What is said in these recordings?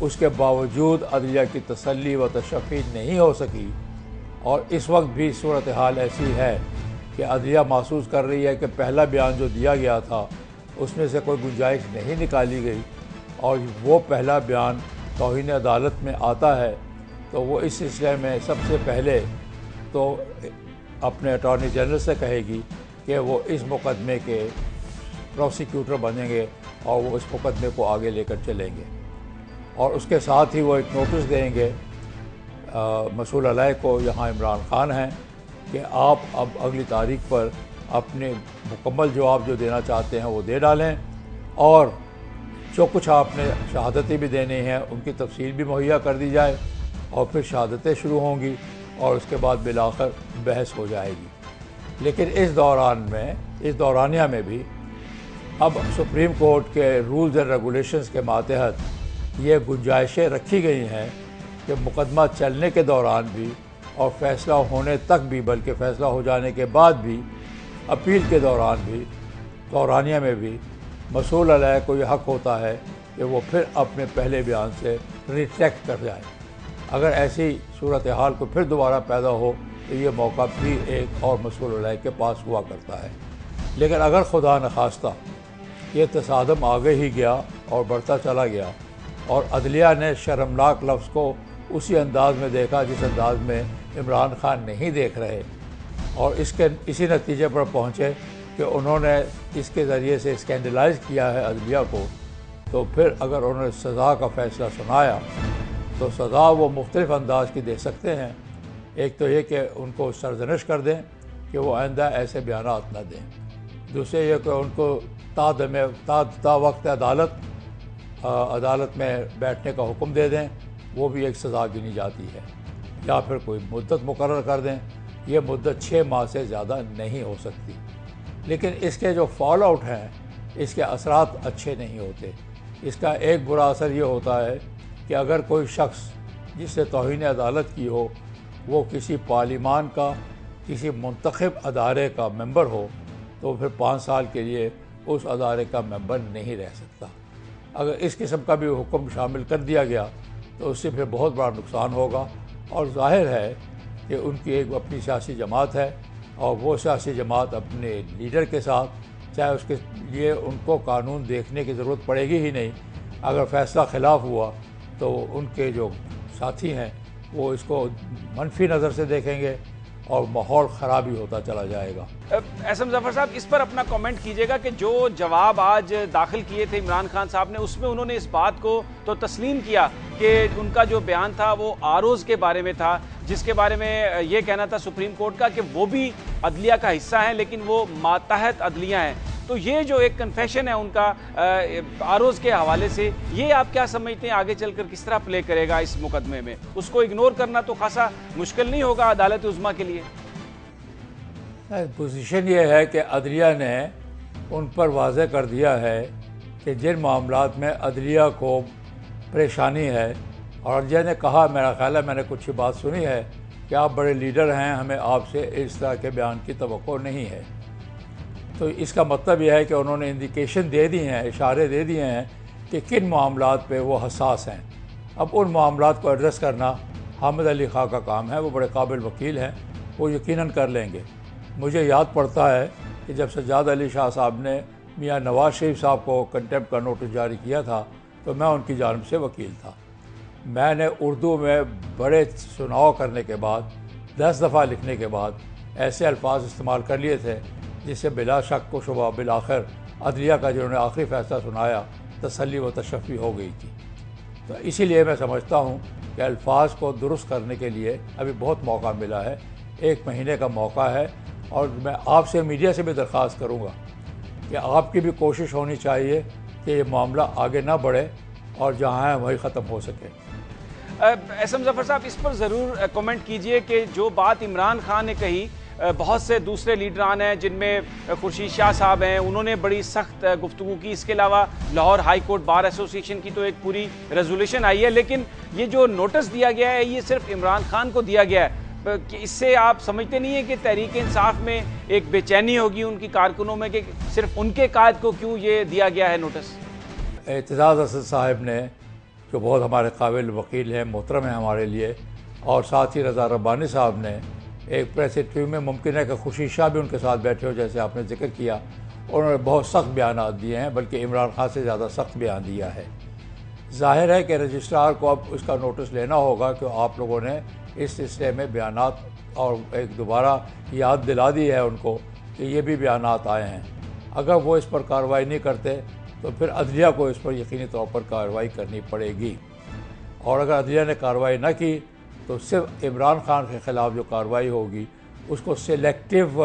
اس کے باوجود عدلیہ کی تسلی و تشفی نہیں ہو سکی، اور اس وقت بھی صورتحال ایسی ہے کہ عدلیہ محسوس کر رہی ہے کہ پہلا بیان جو دیا گیا تھا اس میں سے کوئی گنجائش نہیں نکالی گئی، اور وہ پہلا بیان توہین عدالت میں آتا ہے، تو وہ اس سلسلے میں سب سے پہلے تو اپنے اٹارنی جنرل سے کہے گی کہ وہ اس مقدمے کے پروسیکیوٹر بنیں گے اور وہ اس مقدمے کو آگے لے کر چلیں گے، اور اس کے ساتھ ہی وہ ایک نوٹس دیں گے مسئول علیہ کو، یہاں عمران خان ہیں، کہ آپ اب اگلی تاریخ پر اپنے مکمل جواب جو دینا چاہتے ہیں وہ دے ڈالیں، اور جو کچھ آپ نے شہادتیں بھی دینی ہیں ان کی تفصیل بھی مہیا کر دی جائے، اور پھر شہادتیں شروع ہوں گی اور اس کے بعد بالآخر بحث ہو جائے گی۔ لیکن اس دورانیہ میں بھی اب سپریم کورٹ کے رولز اینڈ ریگولیشنز کے ماتحت یہ گنجائشیں رکھی گئی ہیں کہ مقدمہ چلنے کے دوران بھی اور فیصلہ ہونے تک بھی، بلکہ فیصلہ ہو جانے کے بعد بھی، اپیل کے دوران بھی، دورانیہ میں بھی مسئول علیہ کو یہ حق ہوتا ہے کہ وہ پھر اپنے پہلے بیان سے ریٹریکٹ کر جائے۔ اگر ایسی صورتحال کو پھر دوبارہ پیدا ہو تو یہ موقع بھی ایک اور مسئول علیہ کے پاس ہوا کرتا ہے۔ لیکن اگر خدا نخواستہ یہ تصادم آگے ہی گیا اور بڑھتا چلا گیا، اور عدلیہ نے شرمناک لفظ کو اسی انداز میں دیکھا جس انداز میں عمران خان نہیں دیکھ رہے، اور اسی نتیجے پر پہنچے کہ انہوں نے اس کے ذریعے سے اسکینڈلائز کیا ہے عدلیہ کو، تو پھر اگر انہوں نے سزا کا فیصلہ سنایا تو سزا وہ مختلف انداز کی دے سکتے ہیں۔ ایک تو یہ کہ ان کو سرزنش کر دیں کہ وہ آئندہ ایسے بیانات نہ دیں، دوسرے یہ کہ ان کو تا وقت عدالت میں بیٹھنے کا حکم دے دیں، وہ بھی ایک سزا گنی جاتی ہے، یا پھر کوئی مدت مقرر کر دیں۔ یہ مدت 6 ماہ سے زیادہ نہیں ہو سکتی، لیکن اس کے جو فال آؤٹ ہیں، اس کے اثرات اچھے نہیں ہوتے۔ اس کا ایک برا اثر یہ ہوتا ہے کہ اگر کوئی شخص جس نے توہین عدالت کی ہو وہ کسی پارلیمان کا، کسی منتخب ادارے کا ممبر ہو، تو پھر 5 سال کے لیے اس ادارے کا ممبر نہیں رہ سکتا۔ اگر اس قسم کا بھی حکم شامل کر دیا گیا تو اس سے پھر بہت بڑا نقصان ہوگا، اور ظاہر ہے کہ ان کی ایک اپنی سیاسی جماعت ہے، اور وہ سیاسی جماعت اپنے لیڈر کے ساتھ، چاہے اس کے لیے ان کو قانون دیکھنے کی ضرورت پڑے گی ہی نہیں، اگر فیصلہ خلاف ہوا تو ان کے جو ساتھی ہیں وہ اس کو منفی نظر سے دیکھیں گے اور ماحول خرابی ہوتا چلا جائے گا۔ احسن ظفر صاحب، اس پر اپنا کامنٹ کیجئے گا کہ جو جواب آج داخل کیے تھے عمران خان صاحب نے، اس میں انہوں نے اس بات کو تو تسلیم کیا کہ ان کا جو بیان تھا وہ آروز کے بارے میں تھا، جس کے بارے میں یہ کہنا تھا سپریم کورٹ کا کہ وہ بھی عدلیہ کا حصہ ہیں لیکن وہ ماتحت عدلیہ ہیں۔ تو یہ جو ایک کنفیشن ہے ان کا آروز کے حوالے سے، یہ آپ کیا سمجھتے ہیں آگے چل کر کس طرح پلے کرے گا اس مقدمے میں؟ اس کو اگنور کرنا تو خاصا مشکل نہیں ہوگا عدالت عظمیٰ کے لیے؟ پوزیشن یہ ہے کہ عدلیہ نے ان پر واضح کر دیا ہے کہ جن معاملات میں عدلیہ کو پریشانی ہے، اور عدلیہ نے کہا، میرا خیال ہے میں نے کچھ بات سنی ہے کہ آپ بڑے لیڈر ہیں، ہمیں آپ سے اس طرح کے بیان کی توقع نہیں ہے۔ تو اس کا مطلب یہ ہے کہ انہوں نے انڈیکیشن دے دی ہیں، اشارے دے دیے ہیں کہ کن معاملات پہ وہ حساس ہیں۔ اب ان معاملات کو ایڈریس کرنا حامد علی خان کا کام ہے، وہ بڑے قابل وکیل ہیں، وہ یقیناً کر لیں گے۔ مجھے یاد پڑتا ہے کہ جب سجاد علی شاہ صاحب نے میاں نواز شریف صاحب کو کنٹیمپٹ کا نوٹس جاری کیا تھا تو میں ان کی جانب سے وکیل تھا۔ میں نے اردو میں بڑے سناؤ کرنے کے بعد، 10 دفعہ لکھنے کے بعد ایسے الفاظ استعمال کر لیے تھے جس سے بلا شک و شبہ بالآخر عدلیہ کا جنہوں نے آخری فیصلہ سنایا تسلی و تشفی ہو گئی تھی۔ تو اسی لیے میں سمجھتا ہوں کہ الفاظ کو درست کرنے کے لیے ابھی بہت موقع ملا ہے، 1 مہینے کا موقع ہے، اور میں آپ سے میڈیا سے بھی درخواست کروں گا کہ آپ کی بھی کوشش ہونی چاہیے کہ یہ معاملہ آگے نہ بڑھے اور جہاں ہے وہی ختم ہو سکے۔ احسن ظفر صاحب، اس پر ضرور کمنٹ کیجئے کہ جو بات عمران خان نے کہی، بہت سے دوسرے لیڈران ہیں جن میں خورشید شاہ صاحب ہیں، انہوں نے بڑی سخت گفتگو کی۔ اس کے علاوہ لاہور ہائی کورٹ بار ایسوسی ایشن کی تو ایک پوری ریزولوشن آئی ہے، لیکن یہ جو نوٹس دیا گیا ہے یہ صرف عمران خان کو دیا گیا ہے۔ کہ اس سے آپ سمجھتے نہیں ہیں کہ تحریک انصاف میں ایک بے چینی ہوگی ان کی کارکنوں میں کہ صرف ان کے قائد کو کیوں یہ دیا گیا ہے نوٹس؟ اعتزاز اسد صاحب نے جو بہت ہمارے قابل وکیل ہیں، محترم ہیں ہمارے لیے، اور ساتھ ہی رضا ربانی صاحب نے ایک پریس انٹرویو میں، ممکن ہے کہ خوشی شاہ بھی ان کے ساتھ بیٹھے ہو جیسے آپ نے ذکر کیا، انہوں نے بہت سخت بیانات دیے ہیں، بلکہ عمران خان سے زیادہ سخت بیان دیا ہے۔ ظاہر ہے کہ رجسٹرار کو اب اس کا نوٹس لینا ہوگا کہ آپ لوگوں نے اس سلسلے میں بیانات اور ایک دوبارہ یاد دلا دی ہے ان کو کہ یہ بھی بیانات آئے ہیں۔ اگر وہ اس پر کارروائی نہیں کرتے تو پھر عدلیہ کو اس پر یقینی طور پر کارروائی کرنی پڑے گی، اور اگر عدلیہ نے کارروائی نہ کی تو صرف عمران خان کے خلاف جو کارروائی ہوگی اس کو سلیکٹیو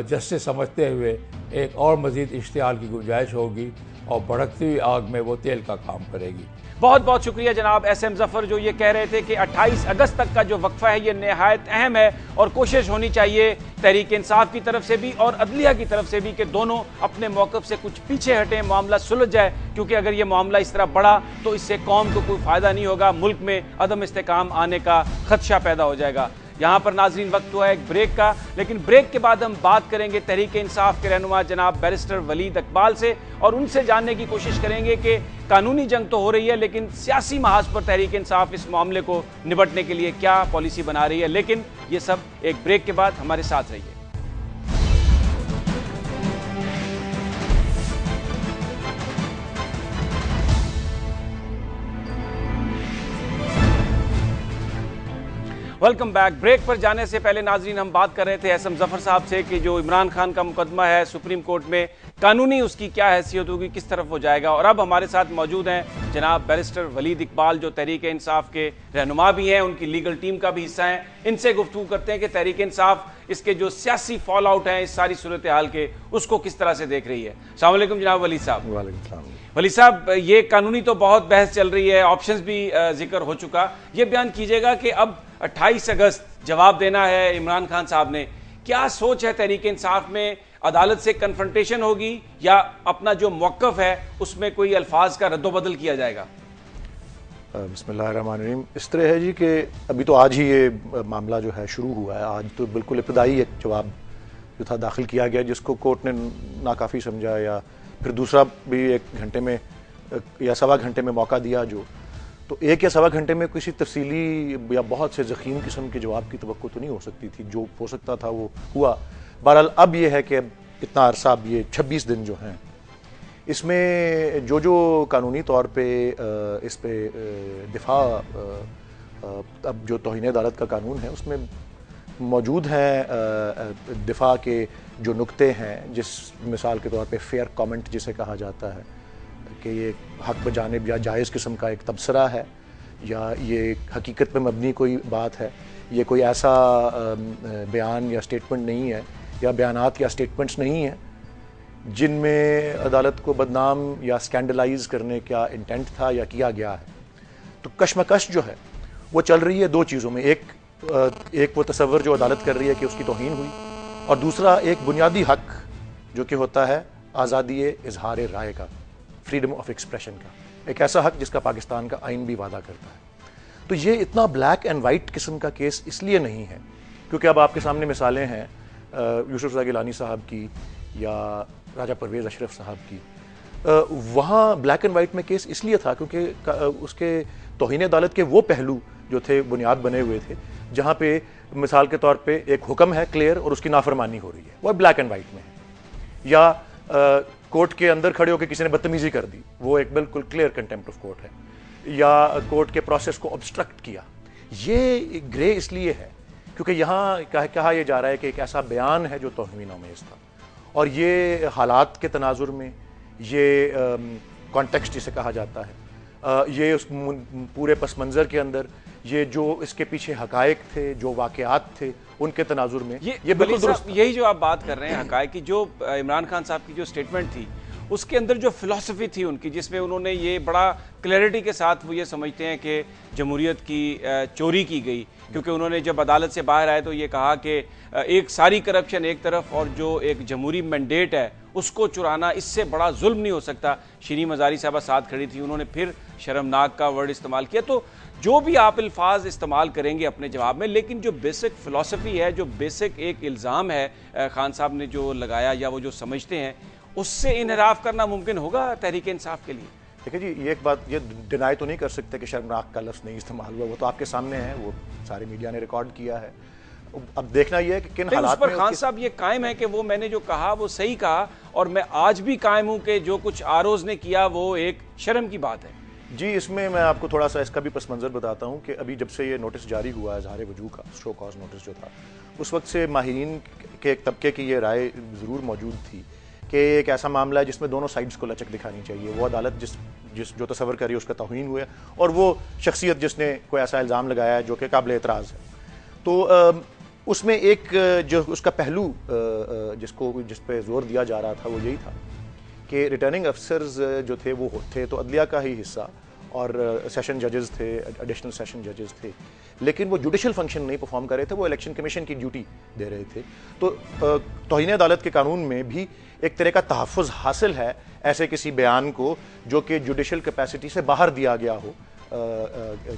جسٹس سمجھتے ہوئے ایک اور مزید اشتعال کی گنجائش ہوگی، اور بھڑکتی ہوئی آگ میں وہ تیل کا کام کرے گی۔ بہت بہت شکریہ جناب ایس ایم ظفر، جو یہ کہہ رہے تھے کہ 28 اگست تک کا جو وقفہ ہے یہ نہایت اہم ہے، اور کوشش ہونی چاہیے تحریک انصاف کی طرف سے بھی اور عدلیہ کی طرف سے بھی کہ دونوں اپنے موقف سے کچھ پیچھے ہٹیں، معاملہ سلجھ جائے، کیونکہ اگر یہ معاملہ اس طرح بڑھا تو اس سے قوم کو کوئی فائدہ نہیں ہوگا، ملک میں عدم استحکام آنے کا خدشہ پیدا ہو جائے گا۔ یہاں پر ناظرین وقت ہوا ہے ایک بریک کا، لیکن بریک کے بعد ہم بات کریں گے تحریک انصاف کے رہنما جناب بیرسٹر ولید اقبال سے، اور ان سے جاننے کی کوشش کریں گے کہ قانونی جنگ تو ہو رہی ہے لیکن سیاسی محاذ پر تحریک انصاف اس معاملے کو نبٹنے کے لیے کیا پالیسی بنا رہی ہے۔ لیکن یہ سب ایک بریک کے بعد، ہمارے ساتھ رہیے۔ Welcome back. بریک پر جانے سے پہلے ناظرین ہم بات کر رہے تھے ایس ایم ظفر صاحب سے کہ جو عمران خان کا مقدمہ ہے سپریم کورٹ میں، قانونی اس کی کیا حیثیت ہوگی، کس طرف وہ جائے گا، اور اب ہمارے ساتھ موجود ہیں جناب بیرسٹر ولید اقبال، جو تحریک انصاف کے رہنما بھی ہیں، ان کی لیگل ٹیم کا بھی حصہ ہیں۔ ان سے گفتگو کرتے ہیں کہ تحریک انصاف اس کے جو سیاسی فال آؤٹ ہیں اس ساری صورتحال کے، اس کو کس طرح سے دیکھ رہی ہے۔ السلام علیکم جناب ولید صاحب۔ وعلیکم السلام۔ ولید صاحب، یہ قانونی تو بہت بحث چل رہی ہے، آپشنز بھی ذکر ہو چکا، یہ بیان کیجیے گا کہ اب 28 اگست جواب دینا ہے عمران خان صاحب نے، کیا سوچ ہے تحریک انصاف میں؟ عدالت سے کنفرنٹیشن ہوگی یا اپنا جو موقف ہے اس میں کوئی الفاظ کا رد و بدل کیا جائے گا؟ بسم اللہ الرحمن الرحیم۔ اس طرح ہے جی کہ ابھی تو آج ہی یہ معاملہ جو ہے شروع ہوا ہے، آج تو بالکل ابتدائی ایک جواب جو تھا داخل کیا گیا، جس کو کورٹ نے ناکافی سمجھا، یا پھر دوسرا بھی 1 گھنٹے میں یا 1.25 گھنٹے میں موقع دیا، جو تو 1 یا 1.25 گھنٹے میں کسی تفصیلی یا بہت سے ضخیم قسم کے جواب کی توقع تو نہیں ہو سکتی تھی، جو ہو سکتا تھا وہ ہوا۔ بہرحال اب یہ ہے کہ اتنا عرصہ، اب یہ 26 دن جو ہیں، اس میں جو قانونی طور پہ اس پہ دفاع، اب جو توہین عدالت کا قانون ہے اس میں موجود ہیں دفاع کے جو نکتے ہیں، جس مثال کے طور پہ فیئر کامنٹ جسے کہا جاتا ہے کہ یہ حق بجانب یا جائز قسم کا ایک تبصرہ ہے، یا یہ حقیقت پہ مبنی کوئی بات ہے، یہ کوئی ایسا بیان یا اسٹیٹمنٹ نہیں ہے، یا بیانات یا اسٹیٹمنٹس نہیں ہیں جن میں عدالت کو بدنام یا اسکینڈلائز کرنے کا انٹینٹ تھا یا کیا گیا ہے۔ تو کشمکش جو ہے وہ چل رہی ہے 2 چیزوں میں، ایک وہ تصور جو عدالت کر رہی ہے کہ اس کی توہین ہوئی، اور دوسرا ایک بنیادی حق جو کہ ہوتا ہے آزادی اظہار رائے کا، فریڈم آف ایکسپریشن کا، ایک ایسا حق جس کا پاکستان کا آئین بھی وعدہ کرتا ہے۔ تو یہ اتنا بلیک اینڈ وائٹ قسم کا کیس اس لیے نہیں ہے کیونکہ اب آپ کے سامنے مثالیں ہیں یوسف رضا گیلانی صاحب کی یا راجہ پرویز اشرف صاحب کی۔ وہاں بلیک اینڈ وائٹ میں کیس اس لیے تھا کیونکہ اس کے توہین عدالت کے وہ پہلو جو تھے بنیاد بنے ہوئے تھے، جہاں پہ مثال کے طور پہ ایک حکم ہے کلیئر اور اس کی نافرمانی ہو رہی ہے، وہ بلیک اینڈ وائٹ میں ہے، یا کورٹ کے اندر کھڑے ہو کے کسی نے بدتمیزی کر دی، وہ ایک بالکل کلیئر کنٹیمپٹ آف کورٹ ہے، یا کورٹ کے پروسیس کو obstruct کیا۔ یہ گرے اس لیے ہے کیونکہ یہاں کہا یہ جا رہا ہے کہ ایک ایسا بیان ہے جو توہین آمیز تھا، اور یہ حالات کے تناظر میں، یہ کانٹیکسٹ جسے کہا جاتا ہے، یہ اس پورے پس منظر کے اندر، یہ جو اس کے پیچھے حقائق تھے، جو واقعات تھے، ان کے تناظر میں یہ بالکل درست۔ یہی جو آپ بات کر رہے ہیں حقائق کی، جو عمران خان صاحب کی جو سٹیٹمنٹ تھی اس کے اندر جو فلسفی تھی ان کی، جس میں انہوں نے یہ بڑا کلیئرٹی کے ساتھ وہ یہ سمجھتے ہیں کہ جمہوریت کی چوری کی گئی، کیونکہ انہوں نے جب عدالت سے باہر آئے تو یہ کہا کہ ایک ساری کرپشن ایک طرف اور جو ایک جمہوری مینڈیٹ ہے اس کو چرانا، اس سے بڑا ظلم نہیں ہو سکتا۔ شیریں مزاری صاحبہ ساتھ کھڑی تھی، انہوں نے پھر شرمناک کا ورڈ استعمال کیا۔ تو جو بھی آپ الفاظ استعمال کریں گے اپنے جواب میں، لیکن جو بیسک فلسفی ہے، جو بیسک ایک الزام ہے خان صاحب نے جو لگایا یا وہ جو سمجھتے ہیں، اس سے انحراف کرنا ممکن ہوگا تحریک انصاف کے لیے؟ دیکھیں جی یہ ایک بات یہ ڈینائی تو نہیں کر سکتے کہ شرمناک کا لفظ نہیں استعمال ہوا, وہ تو آپ کے سامنے ہے, وہ سارے میڈیا نے ریکارڈ کیا ہے. اب دیکھنا یہ ہے کہ کن حالات میں خان صاحب یہ قائم ہے کہ وہ میں نے جو کہا وہ صحیح کہا, اور میں آج بھی قائم ہوں کہ جو کچھ آروز نے کیا وہ ایک شرم کی بات ہے. جی اس میں میں آپ کو تھوڑا سا اس کا بھی پس منظر بتاتا ہوں کہ ابھی جب سے یہ نوٹس جاری ہوا ہے اظہار وجوہ کا, شو کاز نوٹس جو تھا, اس وقت سے ماہرین کے ایک طبقے کی یہ رائے ضرور موجود تھی کہ ایک ایسا معاملہ ہے جس میں دونوں سائڈز کو لچک دکھانی چاہیے. وہ عدالت جس جو تصور کری اس کا توہین ہوا ہے, اور وہ شخصیت جس نے کوئی ایسا الزام لگایا ہے جو کہ قابل اعتراض ہے. تو اس میں ایک جو اس کا پہلو جس پہ زور دیا جا رہا تھا وہ یہی تھا کہ ریٹرننگ افسرز جو تھے وہ تھے تو عدلیہ کا ہی حصہ, اور سیشن ججز تھے, ایڈیشنل سیشن ججز تھے, لیکن وہ جوڈیشل فنکشن نہیں پرفارم کر رہے تھے, وہ الیکشن کمیشن کی ڈیوٹی دے رہے تھے. تو توہین عدالت کے قانون میں بھی ایک طرح کا تحفظ حاصل ہے ایسے کسی بیان کو جو کہ جوڈیشل کیپیسٹی سے باہر دیا گیا ہو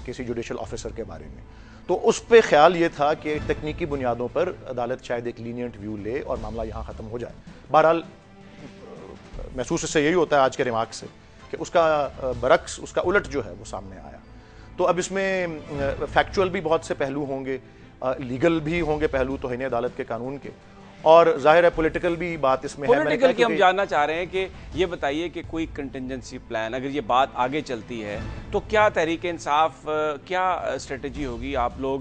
کسی جوڈیشل آفیسر کے بارے میں. تو اس پہ خیال یہ تھا کہ تکنیکی بنیادوں پر عدالت شاید ایک لینینٹ ویو لے اور معاملہ یہاں ختم ہو جائے. بہرحال محسوس اس سے یہی ہوتا ہے آج کے ریمارک سے کہ اس کا برعکس, اس کا الٹ جو ہے وہ سامنے آیا. تو اب اس میں فیکچول بھی بہت سے پہلو ہوں گے, لیگل بھی ہوں گے پہلو توہین عدالت کے قانون کے, اور ظاہر ہے پولیٹیکل بھی بات اس میں ہے. پولیٹیکل کی ہم جاننا چاہ رہے ہیں کہ یہ بتائیے کہ کوئی کنٹینجنسی پلان, اگر یہ بات آگے چلتی ہے تو کیا تحریک انصاف کیا اسٹریٹجی ہوگی؟ آپ لوگ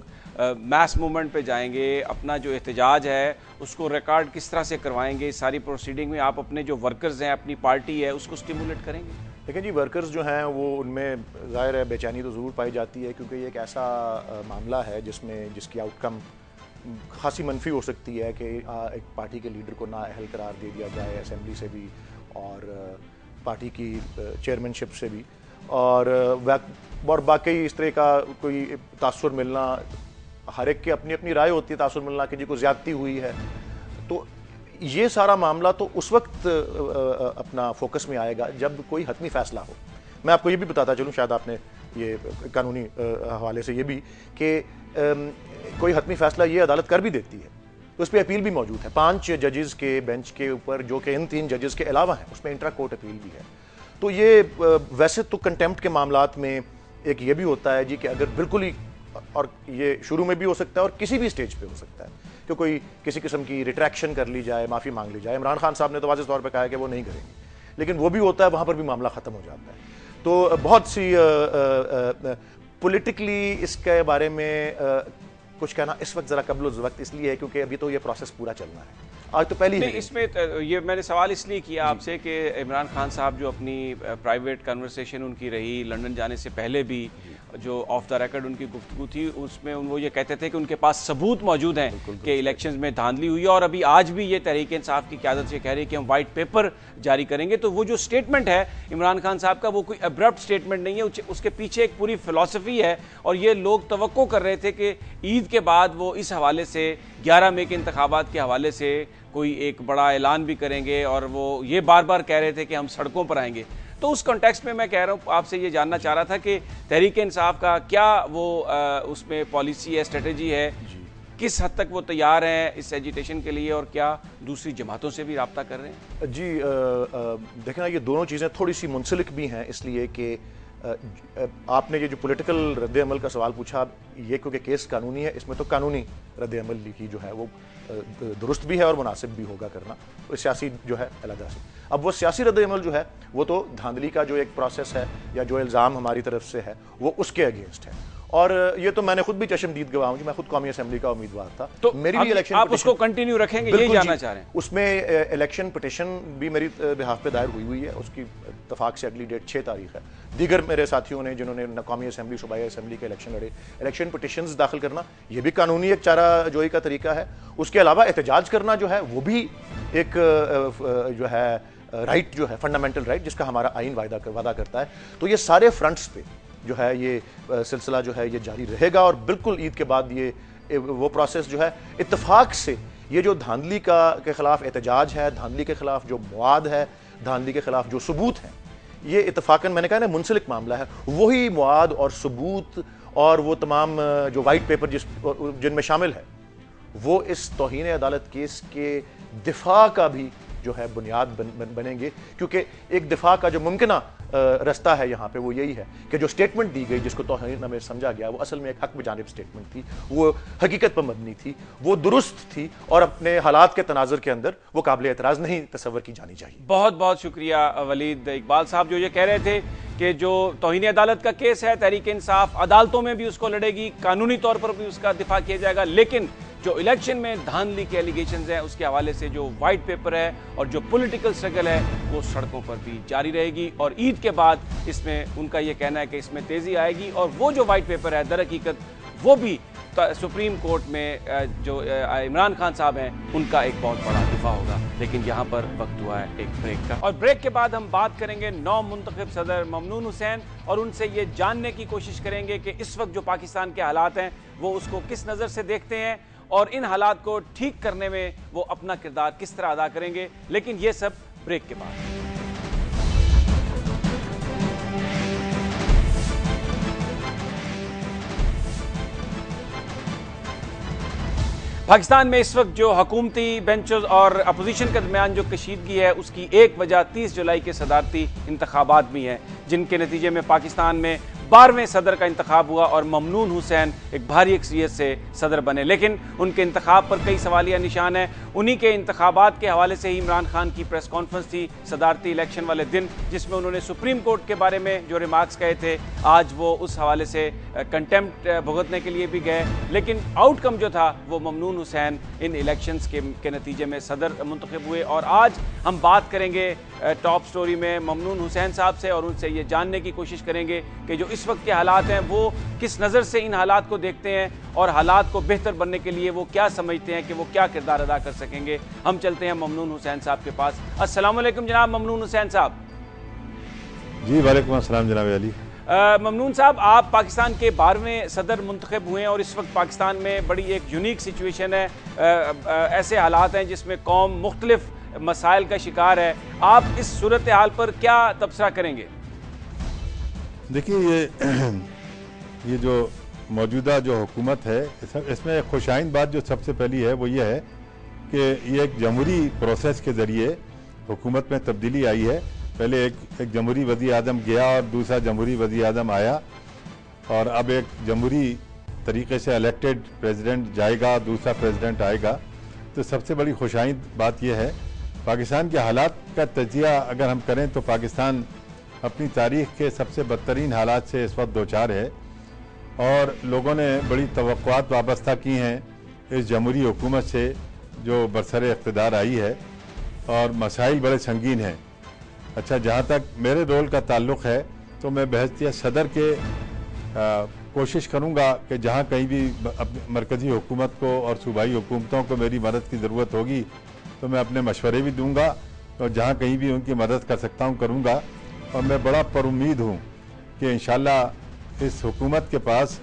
میس موومنٹ پہ جائیں گے, اپنا جو احتجاج ہے اس کو ریکارڈ کس طرح سے کروائیں گے؟ ساری پروسیڈنگ میں آپ اپنے جو ورکرز ہیں, اپنی پارٹی ہے, اس کو سٹیمولیٹ کریں گے؟ دیکھیں جی ورکرز جو ہیں وہ ان میں ظاہر ہے بے چینی تو ضرور پائی جاتی ہے, کیونکہ یہ ایک ایسا معاملہ ہے جس کی آؤٹ کم خاصی منفی ہو سکتی ہے کہ ایک پارٹی کے لیڈر کو نااہل قرار دے دیا جائے اسمبلی سے بھی اور پارٹی کی چیئرمین شپ سے بھی, اور باقی اس طرح کا کوئی تاثر ملنا, ہر ایک کی اپنی اپنی رائے ہوتی ہے تاثر ملنا کہ جی کو زیادتی ہوئی ہے. تو یہ سارا معاملہ تو اس وقت اپنا فوکس میں آئے گا جب کوئی حتمی فیصلہ ہو. میں آپ کو یہ بھی بتاتا چلوں, شاید آپ نے یہ قانونی حوالے سے یہ بھی کہ کوئی حتمی فیصلہ یہ عدالت کر بھی دیتی ہے تو اس پہ اپیل بھی موجود ہے 5 ججز کے بینچ کے اوپر, جو کہ ان 3 ججز کے علاوہ ہیں, اس میں انٹرا کورٹ اپیل بھی ہے. تو یہ ویسے تو کنٹیمپٹ کے معاملات میں ایک یہ بھی ہوتا ہے جی کہ اگر بالکل ہی, اور یہ شروع میں بھی ہو سکتا ہے اور کسی بھی سٹیج پہ ہو سکتا ہے کہ کوئی کسی قسم کی ریٹریکشن کر لی جائے, معافی مانگ لی جائے. عمران خان صاحب نے تو واضح طور پہ کہا ہے کہ وہ نہیں کریں گے, لیکن وہ بھی ہوتا ہے, وہاں پر بھی معاملہ ختم ہو جاتا ہے. تو بہت سی پولیٹیکلی اس کے بارے میں کچھ کہنا اس وقت ذرا قبل وقت اس لیے ہے کیونکہ ابھی تو یہ پروسیس پورا چلنا ہے. آج تو پہلی نہیں, اس میں یہ میں نے سوال اس لیے کیا آپ سے کہ عمران خان صاحب جو اپنی پرائیویٹ کنورسیشن ان کی رہی لنڈن جانے سے پہلے بھی, جو آف دا ریکارڈ ان کی گفتگو تھی, اس میں وہ یہ کہتے تھے کہ ان کے پاس ثبوت موجود ہیں کہ الیکشنز میں دھاندلی ہوئی ہے, اور ابھی آج بھی یہ تحریک انصاف کی قیادت سے کہہ رہی ہے کہ ہم وائٹ پیپر جاری کریں گے. تو وہ جو سٹیٹمنٹ ہے عمران خان صاحب کا وہ کوئی ابرپٹ سٹیٹمنٹ نہیں ہے, اس کے پیچھے ایک پوری فلسفی ہے, اور یہ لوگ توقع کر رہے تھے کہ عید کے بعد وہ اس حوالے سے 11 مئی کے انتخابات کے حوالے سے کوئی ایک بڑا اعلان بھی کریں گے, اور وہ یہ بار بار کہہ رہے تھے کہ ہم سڑکوں پر آئیں گے. تو اس کانٹیکسٹ میں کہہ رہا ہوں آپ سے یہ جاننا چاہ رہا تھا کہ تحریک انصاف کا کیا وہ اس میں پالیسی ہے, اسٹریٹجی ہے, کس حد تک وہ تیار ہیں اس ایجیٹیشن کے لیے, اور کیا دوسری جماعتوں سے بھی رابطہ کر رہے ہیں؟ جی دیکھنا یہ دونوں چیزیں تھوڑی سی منسلک بھی ہیں, اس لیے کہ آپ نے یہ جو پولیٹیکل رد عمل کا سوال پوچھا, یہ کیونکہ کیس قانونی ہے, اس میں تو قانونی رد عمل کی جو ہے وہ درست بھی ہے اور مناسب بھی ہوگا کرنا, سیاسی جو ہے علیحدہ سے. اب وہ سیاسی رد عمل جو ہے وہ تو دھاندلی کا جو ایک پروسیس ہے یا جو الزام ہماری طرف سے ہے وہ اس کے اگینسٹ ہے, اور یہ تو میں نے خود بھی چشمدید گواہ ہوں کہ میں خود قومی اسمبلی کا امیدوار تھا. تو میری بھی الیکشن آپ اس کو کنٹینیو رکھیں گے, یہی جاننا چاہ رہے ہیں؟ اس میں الیکشن پٹیشن بھی میری بہاف پہ دائر ہوئی ہے, اس کی اتفاق سے اگلی ڈیٹ 6 تاریخ ہے. دیگر میرے ساتھیوں نے جنہوں نے قومی اسمبلی صوبائی اسمبلی کے الیکشن لڑے, الیکشن پٹیشنز داخل کرنا یہ بھی قانونی ایک چارہ جوئی کا طریقہ ہے. اس کے علاوہ احتجاج کرنا جو ہے وہ بھی ایک جو ہے رائٹ جو ہے فنڈامنٹل رائٹ جس کا ہمارا آئین وعدہ کرتا ہے. تو یہ سارے فرنٹس پہ جو ہے یہ سلسلہ جو ہے یہ جاری رہے گا, اور بالکل عید کے بعد یہ وہ پروسیس جو ہے اتفاق سے یہ جو دھاندلی کے خلاف احتجاج ہے, دھاندلی کے خلاف جو مواد ہے, دھاندلی کے خلاف جو ثبوت ہیں, یہ اتفاقاً میں نے کہا نا منسلک معاملہ ہے. وہی مواد اور ثبوت اور وہ تمام جو وائٹ پیپر جن میں شامل ہے وہ اس توہین عدالت کیس کے دفاع کا بھی جو ہے بنیاد بنیں گے، کیونکہ ایک دفاع کا جو ممکنہ رستہ ہے یہاں پہ وہ یہی ہے کہ جو سٹیٹمنٹ دی گئی جس کو توہین میں سمجھا گیا، وہ اصل میں ایک حق بجانب سٹیٹمنٹ تھی، وہ حقیقت پر مبنی تھی، وہ درست تھی، اور اپنے حالات کے تناظر کے اندر وہ قابل اعتراض نہیں تصور کی جانی چاہیے۔ بہت بہت شکریہ ولید اقبال صاحب، جو یہ کہہ رہے تھے کہ جو توہین عدالت کا کیس ہے، تحریک انصاف عدالتوں میں بھی اس کو لڑے گی، قانونی طور پر بھی اس کا دفاع کیا جائے گا، لیکن جو الیکشن میں دھاندلی کے ایلیگیشنز ہیں اس کے حوالے سے جو وائٹ پیپر ہے اور جو پولیٹیکل سٹرگل ہے وہ سڑکوں پر بھی جاری رہے گی، اور عید کے بعد اس میں ان کا یہ کہنا ہے کہ اس میں تیزی آئے گی، اور وہ جو وائٹ پیپر ہے در حقیقت وہ بھی سپریم کورٹ میں جو عمران خان صاحب ہیں ان کا ایک بہت بڑا دفاع ہوگا۔ لیکن یہاں پر وقت ہوا ہے ایک بریک کا، اور بریک کے بعد ہم بات کریں گے نو منتخب صدر ممنون حسین، اور ان سے یہ جاننے کی کوشش کریں گے کہ اس وقت جو پاکستان کے حالات ہیں وہ اس کو کس نظر سے دیکھتے ہیں، اور ان حالات کو ٹھیک کرنے میں وہ اپنا کردار کس طرح ادا کریں گے، لیکن یہ سب بریک کے بعد۔ پاکستان میں اس وقت جو حکومتی بینچز اور اپوزیشن کے درمیان جو کشیدگی ہے اس کی ایک وجہ 30 جولائی کے صدارتی انتخابات بھی ہیں، جن کے نتیجے میں پاکستان میں 12ویں صدر کا انتخاب ہوا اور ممنون حسین ایک بھاری اکثریت سے صدر بنے، لیکن ان کے انتخاب پر کئی سوالیہ نشان ہیں۔ انہی کے انتخابات کے حوالے سے ہی عمران خان کی پریس کانفرنس تھی صدارتی الیکشن والے دن، جس میں انہوں نے سپریم کورٹ کے بارے میں جو ریمارکس کہے تھے، آج وہ اس حوالے سے کنٹیمپٹ بھگتنے کے لیے بھی گئے، لیکن آؤٹ کم جو تھا وہ ممنون حسین ان الیکشنز کے نتیجے میں صدر منتخب ہوئے۔ اور آج ہم بات کریں گے ٹاپ سٹوری میں ممنون حسین صاحب سے، اور ان سے یہ جاننے کی کوشش کریں گے کہ جو اس وقت کے حالات ہیں وہ کس نظر سے ان حالات کو دیکھتے ہیں، اور حالات کو بہتر بننے کے لیے وہ کیا سمجھتے ہیں کہ وہ کیا کردار ادا کر سکیں گے۔ ہم چلتے ہیں ممنون حسین صاحب کے پاس۔ السلام علیکم جناب ممنون حسین صاحب۔ جی وعلیکم السلام جناب علی۔ ممنون صاحب، آپ پاکستان کے 12ویں صدر منتخب ہوئے ہیں، اور اس وقت پاکستان میں بڑی ایک یونیک سچویشن ہے، ایسے حالات ہیں جس میں قوم مختلف مسائل کا شکار ہے، آپ اس صورتحال پر کیا تبصرہ کریں گے؟ دیکھیے یہ جو موجودہ جو حکومت ہے اس میں ایک خوشائند بات جو سب سے پہلی ہے وہ یہ ہے کہ یہ ایک جمہوری پروسیس کے ذریعے حکومت میں تبدیلی آئی ہے۔ پہلے ایک جمہوری وزیر اعظم گیا اور دوسرا جمہوری وزیر اعظم آیا، اور اب ایک جمہوری طریقے سے الیکٹڈ پریزیڈنٹ جائے گا، دوسرا پریزیڈنٹ آئے گا۔ تو سب سے بڑی خوشائند بات یہ ہے، پاکستان کے حالات کا تجزیہ اگر ہم کریں تو پاکستان اپنی تاریخ کے سب سے بدترین حالات سے اس وقت دوچار ہے، اور لوگوں نے بڑی توقعات وابستہ کی ہیں اس جمہوری حکومت سے جو برسر اقتدار آئی ہے، اور مسائل بڑے سنگین ہیں۔ اچھا، جہاں تک میرے رول کا تعلق ہے تو میں بحیثیت صدر کے کوشش کروں گا کہ جہاں کہیں بھی مرکزی حکومت کو اور صوبائی حکومتوں کو میری مدد کی ضرورت ہوگی تو میں اپنے مشورے بھی دوں گا، اور جہاں کہیں بھی ان کی مدد کر سکتا ہوں کروں گا۔ اور میں بڑا پر امید ہوں کہ انشاءاللہ اس حکومت کے پاس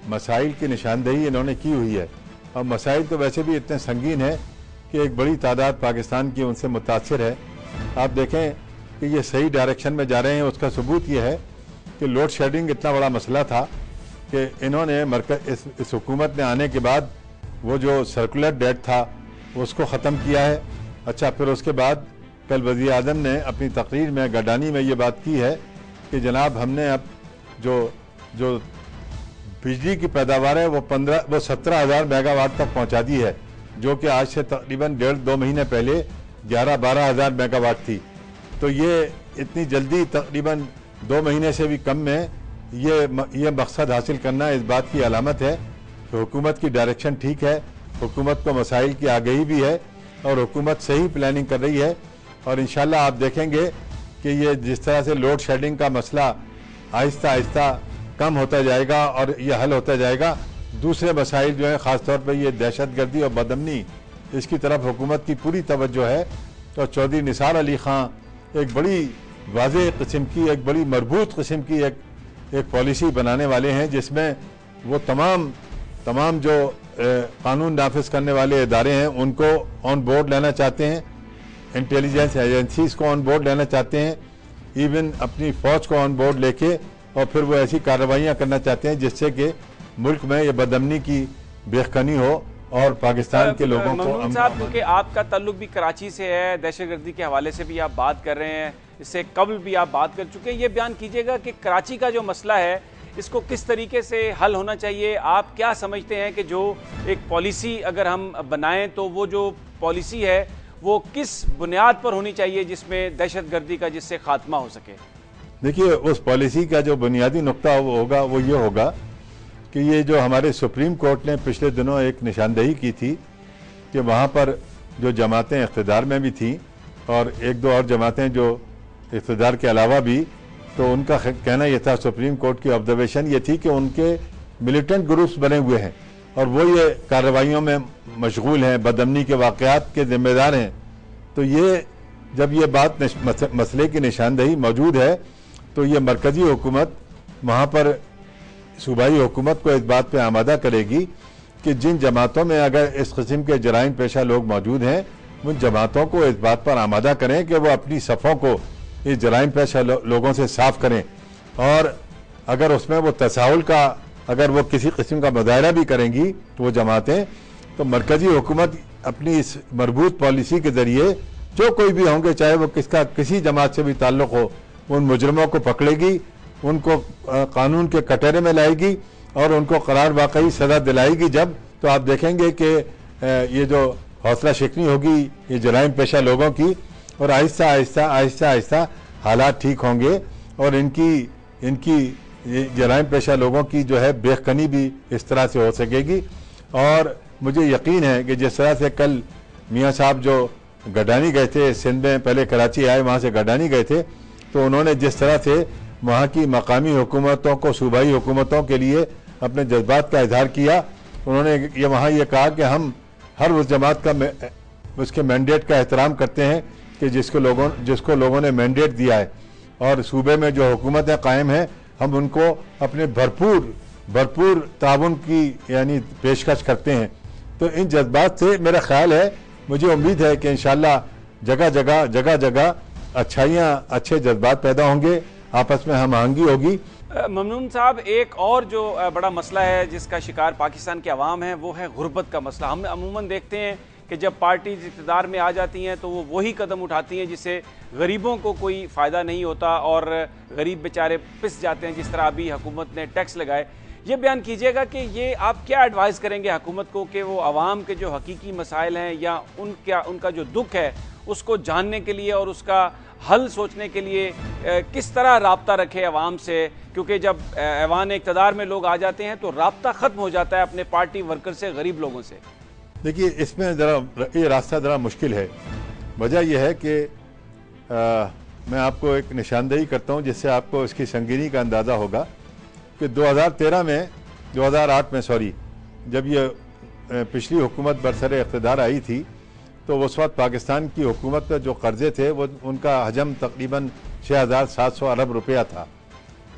مسائل کی نشاندہی انہوں نے کی ہوئی ہے، اور مسائل تو ویسے بھی اتنے سنگین ہیں کہ ایک بڑی تعداد پاکستان کی ان سے متاثر ہے۔ آپ دیکھیں کہ یہ صحیح ڈائریکشن میں جا رہے ہیں، اس کا ثبوت یہ ہے کہ لوڈ شیڈنگ اتنا بڑا مسئلہ تھا کہ انہوں نے اس حکومت نے آنے کے بعد وہ جو سرکولر ڈیٹ تھا اس کو ختم کیا ہے۔ اچھا، پھر اس کے بعد کل وزیر اعظم نے اپنی تقریر میں گڈانی میں یہ بات کی ہے کہ جناب ہم نے اب جو بجلی کی پیداوار ہے وہ 17,000 میگا واٹ تک پہنچا دی ہے، جو کہ آج سے تقریباً 1.5-2 مہینے پہلے 11-12 ہزار میگا واٹ تھی۔ تو یہ اتنی جلدی تقریباً 2 مہینے سے بھی کم میں یہ مقصد حاصل کرنا اس بات کی علامت ہے کہ حکومت کی ڈائریکشن ٹھیک ہے، حکومت کو مسائل کی آگہی بھی ہے، اور حکومت صحیح پلاننگ کر رہی ہے۔ اور انشاءاللہ آپ دیکھیں گے کہ یہ جس طرح سے لوڈ شیڈنگ کا مسئلہ آہستہ آہستہ کم ہوتا جائے گا اور یہ حل ہوتا جائے گا، دوسرے مسائل جو ہیں خاص طور پہ یہ دہشت گردی اور بدامنی، اس کی طرف حکومت کی پوری توجہ ہے۔ تو چودھری نثار علی خان ایک بڑی واضح قسم کی، ایک بڑی مربوط قسم کی ایک پالیسی بنانے والے ہیں، جس میں وہ تمام جو قانون نافذ کرنے والے ادارے ہیں ان کو آن بورڈ لینا چاہتے ہیں، انٹیلیجنس ایجنسیز کو آن بورڈ لینا چاہتے ہیں، ایون اپنی فوج کو آن بورڈ لے کے، اور پھر وہ ایسی کارروائیاں کرنا چاہتے ہیں جس سے کہ ملک میں یہ بدامنی کی بے خنی ہو اور پاکستان کے لوگوں کو ممنون صاحب، کیونکہ آپ کا تعلق بھی کراچی سے ہے، دہشت گردی کے حوالے سے بھی آپ بات کر رہے ہیں، اس سے قبل بھی آپ بات کر چکے ہیں، یہ بیان کیجیے گا کہ کراچی کا جو مسئلہ ہے اس کو کس طریقے سے حل ہونا چاہیے؟ آپ کیا سمجھتے ہیں کہ جو ایک پالیسی اگر ہم بنائیں تو وہ جو پالیسی ہے وہ کس بنیاد پر ہونی چاہیے جس میں دہشت گردی کا جس سے خاتمہ ہو سکے؟ دیکھیے، اس پالیسی کا جو بنیادی نقطہ ہوگا وہ یہ ہوگا کہ یہ جو ہمارے سپریم کورٹ نے پچھلے دنوں ایک نشاندہی کی تھی کہ وہاں پر جو جماعتیں اقتدار میں بھی تھیں اور ایک دو اور جماعتیں جو اقتدار کے علاوہ بھی، تو ان کا کہنا یہ تھا، سپریم کورٹ کی آبزرویشن یہ تھی کہ ان کے ملیٹنٹ گروپس بنے ہوئے ہیں اور وہ یہ کارروائیوں میں مشغول ہیں، بدامنی کے واقعات کے ذمہ دار ہیں۔ تو یہ جب یہ بات مسئلے کی نشاندہی موجود ہے تو یہ مرکزی حکومت وہاں پر صوبائی حکومت کو اس بات پہ آمادہ کرے گی کہ جن جماعتوں میں اگر اس قسم کے جرائم پیشہ لوگ موجود ہیں، ان جماعتوں کو اس بات پر آمادہ کریں کہ وہ اپنی صفوں کو اس جرائم پیشہ لوگوں سے صاف کریں، اور اگر اس میں وہ تساہل کا، اگر وہ کسی قسم کا مظاہرہ بھی کریں گی تو وہ جماعتیں، تو مرکزی حکومت اپنی اس مربوط پالیسی کے ذریعے جو کوئی بھی ہوں گے، چاہے وہ کسی جماعت سے بھی تعلق ہو، ان مجرموں کو پکڑے گی، ان کو قانون کے کٹہرے میں لائے گی اور ان کو قرار واقعی سزا دلائے گی۔ جب تو آپ دیکھیں گے کہ یہ جو حوصلہ شکنی ہوگی یہ جرائم پیشہ لوگوں کی، اور آہستہ آہستہ آہستہ آہستہ حالات ٹھیک ہوں گے، اور ان کی جرائم پیشہ لوگوں کی جو ہے بے خنی بھی اس طرح سے ہو سکے گی۔ اور مجھے یقین ہے کہ جس طرح سے کل میاں صاحب جو گڈانی گئے تھے سندھ میں، پہلے کراچی آئے، وہاں سے گڈانی گئے تھے، تو انہوں نے جس طرح سے وہاں کی مقامی حکومتوں کو، صوبائی حکومتوں کے لیے اپنے جذبات کا اظہار کیا، انہوں نے وہاں یہ کہا کہ ہم ہر اس جماعت کا اس کے مینڈیٹ کا احترام کرتے ہیں کہ جس کو لوگوں نے مینڈیٹ دیا ہے، اور صوبے میں جو حکومتیں قائم ہیں ہم ان کو اپنے بھرپور تعاون کی یعنی پیشکش کرتے ہیں۔ تو ان جذبات سے میرا خیال ہے، مجھے امید ہے کہ انشاءاللہ جگہ جگہ اچھائیاں، اچھے جذبات پیدا ہوں گے، آپس میں ہم آہنگی ہوگی۔ ممنون صاحب، ایک اور جو بڑا مسئلہ ہے جس کا شکار پاکستان کے عوام ہیں وہ ہے غربت کا مسئلہ۔ ہم عموماً دیکھتے ہیں کہ جب پارٹیز اقتدار میں آ جاتی ہیں تو وہ وہی قدم اٹھاتی ہیں جس سے غریبوں کو کوئی فائدہ نہیں ہوتا اور غریب بیچارے پس جاتے ہیں، جس طرح ابھی حکومت نے ٹیکس لگائے۔ یہ بیان کیجیے گا کہ یہ آپ کیا ایڈوائز کریں گے حکومت کو کہ وہ عوام کے جو حقیقی مسائل ہیں یا ان کا جو دکھ ہے اس کو جاننے کے لیے اور اس کا حل سوچنے کے لیے کس طرح رابطہ رکھے عوام سے، کیونکہ جب ایوان اقتدار میں لوگ آ جاتے ہیں تو رابطہ ختم ہو جاتا ہے اپنے پارٹی ورکر سے، غریب لوگوں سے۔ دیکھیے، اس میں یہ راستہ ذرا مشکل ہے۔ وجہ یہ ہے کہ میں آپ کو ایک نشاندہی کرتا ہوں جس سے آپ کو اس کی سنگینی کا اندازہ ہوگا کہ 2008 میں جب یہ پچھلی حکومت برسر اقتدار آئی تھی تو اس وقت پاکستان کی حکومت میں جو قرضے تھے وہ ان کا حجم تقریباً 6,700 ارب روپیہ تھا۔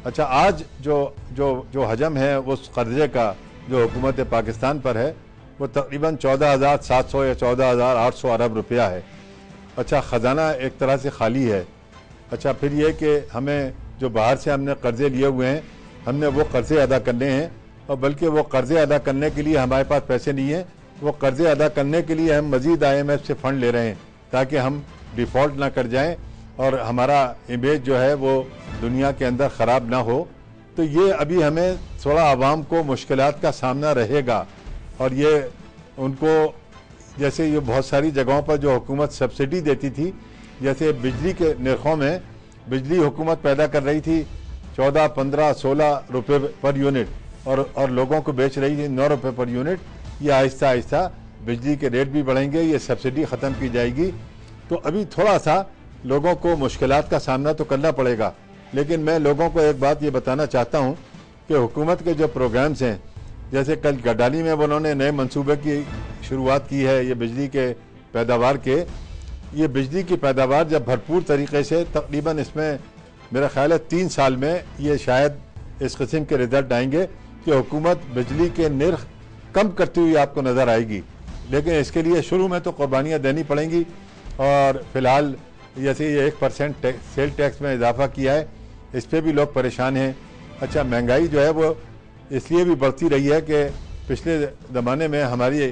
اچھا، آج جو حجم ہے اس قرضے کا جو حکومت پاکستان پر ہے وہ تقریباً 14,700 یا 14,800 ارب روپیہ ہے۔ اچھا، خزانہ ایک طرح سے خالی ہے۔ اچھا، پھر یہ کہ ہمیں جو باہر سے ہم نے قرضے لیے ہوئے ہیں ہم نے وہ قرضے ادا کرنے ہیں، اور بلکہ وہ قرضے ادا کرنے کے لیے ہمارے پاس پیسے نہیں ہیں، وہ قرضے ادا کرنے کے لیے ہم مزید IMF سے فنڈ لے رہے ہیں تاکہ ہم ڈیفالٹ نہ کر جائیں اور ہمارا امیج جو ہے وہ دنیا کے اندر خراب نہ ہو۔ تو یہ ابھی ہمیں تھوڑا عوام کو مشکلات کا سامنا رہے گا، اور یہ ان کو جیسے یہ بہت ساری جگہوں پر جو حکومت سبسڈی دیتی تھی، جیسے بجلی کے نرخوں میں بجلی حکومت پیدا کر رہی تھی 14، 15، 16 روپے پر یونٹ اور لوگوں کو بیچ رہی تھی 9 روپے پر یونٹ۔ یہ آہستہ آہستہ بجلی کے ریٹ بھی بڑھیں گے، یہ سبسڈی ختم کی جائے گی، تو ابھی تھوڑا سا لوگوں کو مشکلات کا سامنا تو کرنا پڑے گا۔ لیکن میں لوگوں کو ایک بات یہ بتانا چاہتا ہوں کہ حکومت کے جو پروگرامز ہیں، جیسے کل گڈالی میں انہوں نے نئے منصوبے کی شروعات کی ہے، یہ بجلی کے پیداوار کے، یہ بجلی کی پیداوار جب بھرپور طریقے سے تقریباً اس میں میرا خیال ہے 3 سال میں یہ شاید اس قسم کے رزلٹ آئیں گے کہ حکومت بجلی کے نرخ کم کرتی ہوئی آپ کو نظر آئے گی۔ لیکن اس کے لیے شروع میں تو قربانیاں دینی پڑیں گی، اور فی الحال جیسے یہ 1% سیل ٹیکس میں اضافہ کیا ہے، اس پہ بھی لوگ پریشان ہیں۔ اچھا، مہنگائی جو ہے وہ اس لیے بھی بڑھتی رہی ہے کہ پچھلے زمانے میں ہماری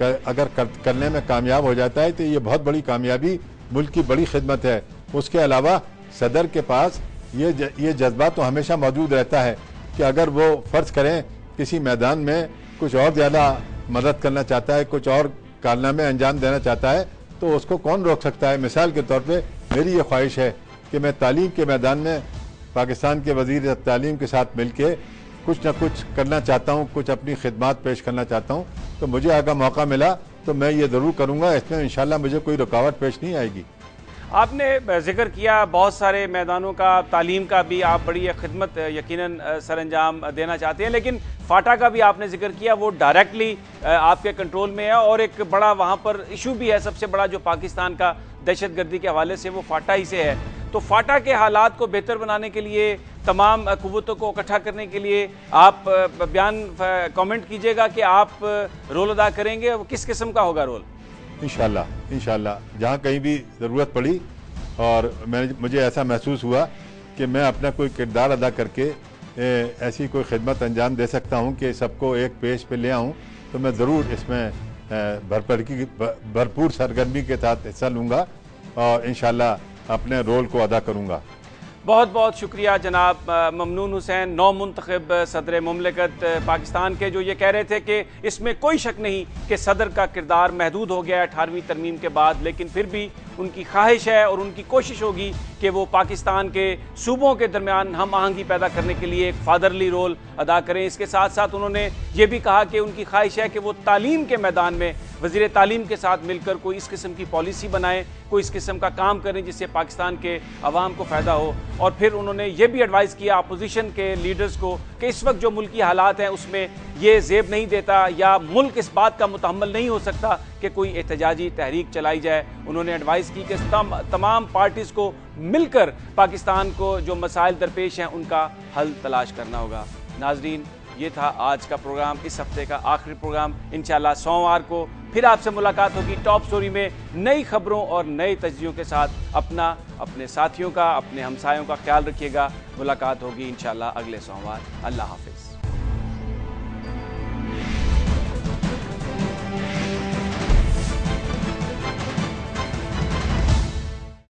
اگر کرنے میں کامیاب ہو جاتا ہے تو یہ بہت بڑی کامیابی، ملک کی بڑی خدمت ہے۔ اس کے علاوہ صدر کے پاس یہ جذبہ تو ہمیشہ موجود رہتا ہے کہ اگر وہ فرض کریں کسی میدان میں کچھ اور زیادہ مدد کرنا چاہتا ہے، کچھ اور کارنامے انجام دینا چاہتا ہے تو اس کو کون روک سکتا ہے۔ مثال کے طور پہ میری یہ خواہش ہے کہ میں تعلیم کے میدان میں پاکستان کے وزیر تعلیم کے ساتھ مل کے کچھ نہ کچھ کرنا چاہتا ہوں، کچھ اپنی خدمات پیش کرنا چاہتا ہوں، تو مجھے اگر موقع ملا تو میں یہ ضرور کروں گا۔ اس میں انشاءاللہ مجھے کوئی رکاوٹ پیش نہیں آئے گی۔ آپ نے ذکر کیا بہت سارے میدانوں کا، تعلیم کا بھی آپ بڑی خدمت یقیناً سر انجام دینا چاہتے ہیں، لیکن فاٹا کا بھی آپ نے ذکر کیا، وہ ڈائریکٹلی آپ کے کنٹرول میں ہے، اور ایک بڑا وہاں پر ایشو بھی ہے سب سے بڑا جو پاکستان کا دہشت گردی کے حوالے سے، وہ فاٹا ہی سے ہے۔ تو فاٹا کے حالات کو بہتر بنانے کے لیے، تمام قوتوں کو اکٹھا کرنے کے لیے آپ بیان کامنٹ کیجئے گا کہ آپ رول ادا کریں گے، وہ کس قسم کا ہوگا رول؟ انشاءاللہ جہاں کہیں بھی ضرورت پڑی اور مجھے ایسا محسوس ہوا کہ میں اپنا کوئی کردار ادا کر کے ایسی کوئی خدمت انجام دے سکتا ہوں کہ سب کو ایک پیش پہ لے آؤں، تو میں ضرور اس میں بھرپور سرگرمی کے ساتھ حصہ لوں گا اور انشاءاللہ اپنے رول کو ادا کروں گا۔ بہت بہت شکریہ جناب ممنون حسین، نو منتخب صدر مملکت پاکستان کے، جو یہ کہہ رہے تھے کہ اس میں کوئی شک نہیں کہ صدر کا کردار محدود ہو گیا ہے 18ویں ترمیم کے بعد، لیکن پھر بھی ان کی خواہش ہے اور ان کی کوشش ہوگی کہ وہ پاکستان کے صوبوں کے درمیان ہم آہنگی پیدا کرنے کے لیے ایک فادرلی رول ادا کریں۔ اس کے ساتھ ساتھ انہوں نے یہ بھی کہا کہ ان کی خواہش ہے کہ وہ تعلیم کے میدان میں وزیر تعلیم کے ساتھ مل کر کوئی اس قسم کی پالیسی بنائیں، کوئی اس قسم کا کام کریں جس سے پاکستان کے عوام کو فائدہ ہو۔ اور پھر انہوں نے یہ بھی ایڈوائز کیا اپوزیشن کے لیڈرز کو کہ اس وقت جو ملکی حالات ہیں اس میں یہ زیب نہیں دیتا یا ملک اس بات کا متحمل نہیں ہو سکتا کہ کوئی احتجاجی تحریک چلائی جائے۔ انہوں نے ایڈوائز کی کہ تمام پارٹیز کو مل کر پاکستان کو جو مسائل درپیش ہیں ان کا حل تلاش کرنا ہوگا۔ ناظرین، یہ تھا آج کا پروگرام، اس ہفتے کا آخری پروگرام۔ انشاءاللہ سوموار کو پھر آپ سے ملاقات ہوگی ٹاپ سٹوری میں نئی خبروں اور نئے تجزیوں کے ساتھ۔ اپنے ساتھیوں کا، اپنے ہمسایوں کا خیال رکھیے گا۔ ملاقات ہوگی انشاءاللہ اگلے سوموار۔ اللہ حافظ۔